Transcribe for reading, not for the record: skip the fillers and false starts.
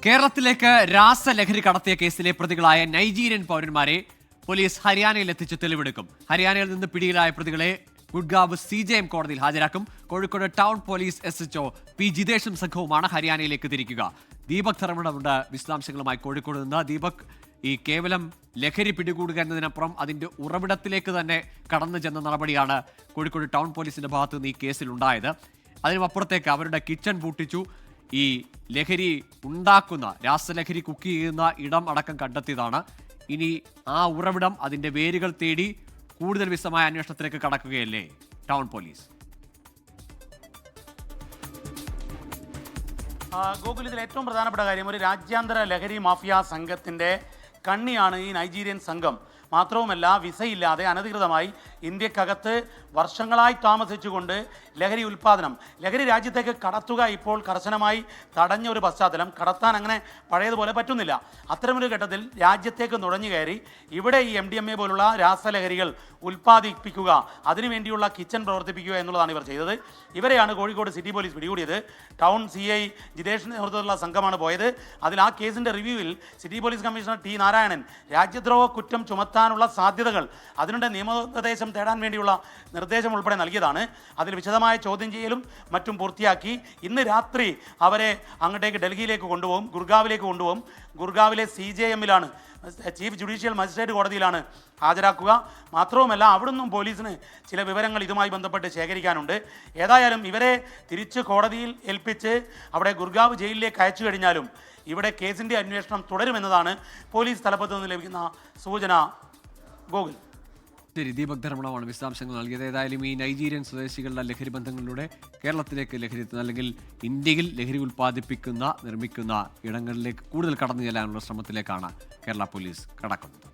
കേരളത്തിലേക്ക് രാസലഹരി കടത്തിയ കേസിലെ പ്രതികളായ നൈജീരിയൻ പൗരന്മാരെ പോലീസ് ഹരിയാനയിൽ എത്തിച്ച് തെളിവെടുക്കും. ഹരിയാനയിൽ നിന്ന് പിടിയിലായ പ്രതികളെ ഗുഡ്ഗാവ് CJM കോടതിയിൽ ഹാജരാക്കും. Kozhikode town police SHO P ജിതേഷും സംഘവുമാണ് ഹരിയാനയിലേക്ക് തിരിക്കുക. ദീപക് ധർമ്മടമുണ്ട് വിശദാംശങ്ങളുമായി കോഴിക്കോട് നിന്ന്. ദീപക്, ഈ കേവലം ലഹരി പിടികൂടുക എന്നതിനപ്പുറം അതിന്റെ ഉറവിടത്തിലേക്ക് തന്നെ കടന്നു ചെന്ന നടപടിയാണ് കോഴിക്കോട് ടൗൺ പോലീസിന്റെ ഭാഗത്ത് നിന്ന് ഈ കേസിൽ ഉണ്ടായത്. അതിനുമപ്പുറത്തേക്ക് അവരുടെ കിച്ചൺ പൂട്ടിച്ചു. ഈ ലഹരി ഉണ്ടാക്കുന്ന, രാസലഹരി കുക്ക് ചെയ്യുന്ന ഇടം അടക്കം കണ്ടെത്തിയതാണ്. ഇനി ആ ഉറവിടം, അതിന്റെ വേരുകൾ തേടി കൂടുതൽ വിശദമായ അന്വേഷണത്തിലേക്ക് കടക്കുകയല്ലേ ടൗൺ പോലീസ്? ഗോകുൽ, ഇതിൽ ഏറ്റവും പ്രധാനപ്പെട്ട കാര്യം, ഒരു രാജ്യാന്തര ലഹരി മാഫിയ സംഘത്തിൻ്റെ കണ്ണിയാണ് ഈ നൈജീരിയൻ സംഘം. മാത്രവുമല്ല, വിസയില്ലാതെ അനധികൃതമായി ഇന്ത്യക്കകത്ത് വർഷങ്ങളായി താമസിച്ചുകൊണ്ട് ലഹരി ഉൽപ്പാദനം, ലഹരി രാജ്യത്തേക്ക് കടത്തുക ഇപ്പോൾ കർശനമായി തടഞ്ഞ ഒരു പശ്ചാത്തലം. കടത്താൻ അങ്ങനെ പഴയതുപോലെ പറ്റുന്നില്ല. അത്തരമൊരു ഘട്ടത്തിൽ രാജ്യത്തേക്ക് നുഴഞ്ഞു കയറി ഇവിടെ ഈ MDMA പോലുള്ള രാസലഹരികൾ ഉൽപ്പാദിപ്പിക്കുക, അതിനുവേണ്ടിയുള്ള കിച്ചൺ പ്രവർത്തിപ്പിക്കുക എന്നുള്ളതാണ് ഇവർ ചെയ്തത്. ഇവരെയാണ് കോഴിക്കോട് സിറ്റി പോലീസ് പിടികൂടിയത്. ടൗൺ CI ജിതേഷിൻ്റെ നേതൃത്വത്തിലുള്ള സംഘമാണ് പോയത്. അതിൽ ആ കേസിൻ്റെ റിവ്യൂവിൽ city police commissioner T Narayanan രാജ്യദ്രോഹ കുറ്റം ചുമത്താനുള്ള സാധ്യതകൾ, അതിനുള്ള നിയമോപദേശം തേടാൻ വേണ്ടിയുള്ള നിർദ്ദേശം ഉൾപ്പെടെ നൽകിയതാണ്. അതിൽ വിശദമായ ചോദ്യം ചെയ്യലും മറ്റും പൂർത്തിയാക്കി ഇന്ന് രാത്രി അവരെ അങ്ങോട്ടേക്ക് ഡൽഹിയിലേക്ക് കൊണ്ടുപോകും, ഗുർഗാവിലേക്ക് കൊണ്ടുപോകും. ഗുർഗാവിലെ CJM-ലാണ്, ചീഫ് ജുഡീഷ്യൽ മജിസ്ട്രേറ്റ് കോടതിയിലാണ് ഹാജരാക്കുക. മാത്രവുമല്ല, അവിടുന്നും പോലീസിന് ചില വിവരങ്ങൾ ഇതുമായി ബന്ധപ്പെട്ട് ശേഖരിക്കാനുണ്ട്. ഏതായാലും ഇവരെ തിരിച്ച് കോടതിയിൽ ഏൽപ്പിച്ച് അവിടെ ഗുർഗാവ് ജയിലിലേക്ക് അയച്ചു കഴിഞ്ഞാലും ഇവിടെ കേസിൻ്റെ അന്വേഷണം തുടരുമെന്നതാണ് പോലീസ് തലപ്പത്ത് നിന്ന് ലഭിക്കുന്ന സൂചന. ഗോകുൽ, ശരി, ദീപക് ധർമ്മടമാണ് വിശദാംശങ്ങൾ നൽകിയത്. ഏതായാലും ഈ നൈജീരിയൻ സ്വദേശികളുടെ ലഹരി ബന്ധങ്ങളിലൂടെ കേരളത്തിലേക്ക് ലഹരി എത്തുന്ന, അല്ലെങ്കിൽ ഇന്ത്യയിൽ ലഹരി ഉൽപ്പാദിപ്പിക്കുന്ന, നിർമ്മിക്കുന്ന ഇടങ്ങളിലേക്ക് കൂടുതൽ കടന്നു ചെല്ലാനുള്ള ശ്രമത്തിലേക്കാണ് കേരള പോലീസ് കടക്കുന്നത്.